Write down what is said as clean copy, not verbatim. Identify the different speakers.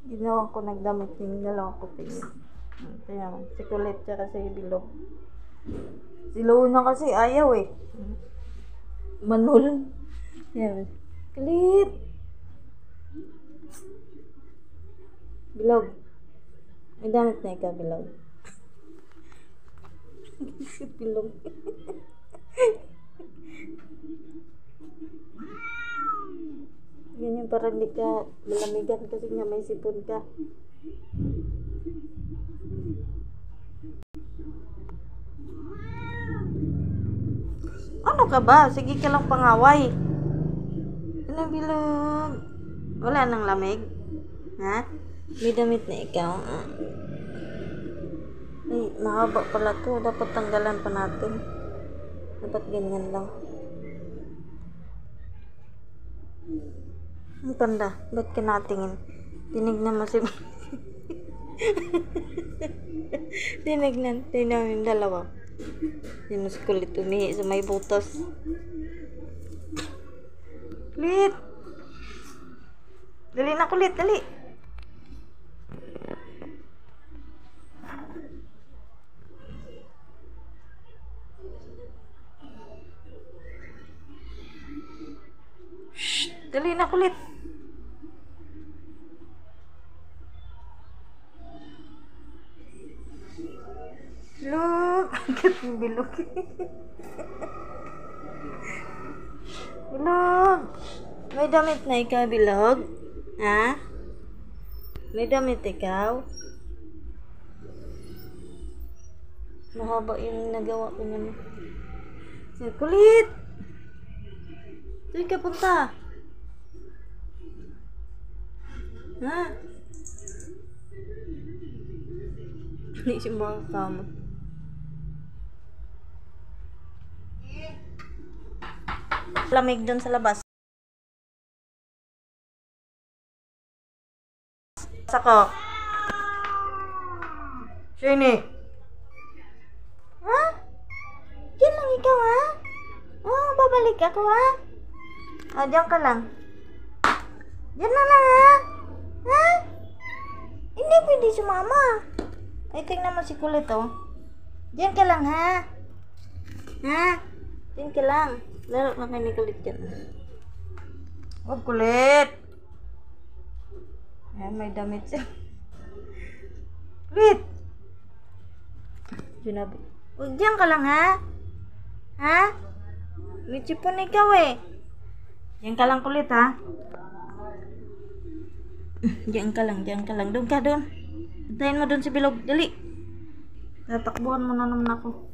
Speaker 1: Ginawa ko nagdamit yung dalawang puti. Kaya si Kulit tsaka si Bilog. Si Luna kasi ayaw eh. Manul. Yan. Kulit. Bilog. May damit na ikaw, Bilog. Si Bilog. Ganyan para hindi ka malamigan kasi nga may sipon ka. Ano ka ba? Sige ka lang pangaway. Ano, Bilog? Wala nang lamig? Ha? May damit na ikaw? Ay, mahaba pala to. Dapat tanggalan pa natin. Dapat ganyan lang. Ang panda, ba't ka natingin? Tinignan mo si... Tinignan yung dalawa. Yung mas kulit umihi sa may butas. Kulit! Dali na, Kulit, dali! Shhh! Dali na, Kulit! Bilog! Agad yung Bilog. Bilog! May damit na ikaw, Bilog? Ha? May damit ikaw? Mahaba yung nagawa ko naman. Kulit! Saan ka punta? Ha? Hindi siya makakamot. Lamig doon sa labas. Sako. Sini. Ha? Diyan lang ikaw, ha? Oh, babalik ako, ha? Oh, diyan ka lang. Diyan na lang, ha? Ha? Hindi pwede sumama. Ay, tingnan mo si Kulit, oh. Diyan ka lang, ha? Ha? Diyan ka lang. Laro na kayo ni Kulit dyan. Oh, Kulit. Ayan, may damit siya. Kulit. Oh, diyan ka lang, ha? Ha? May sipon ikaw, eh. Diyan ka lang, Kulit, ha? Diyan ka lang, diyan ka lang. Doon ka, doon. Antayin mo doon si Bilog. Dali. Tatakbuhan mo na naman ako.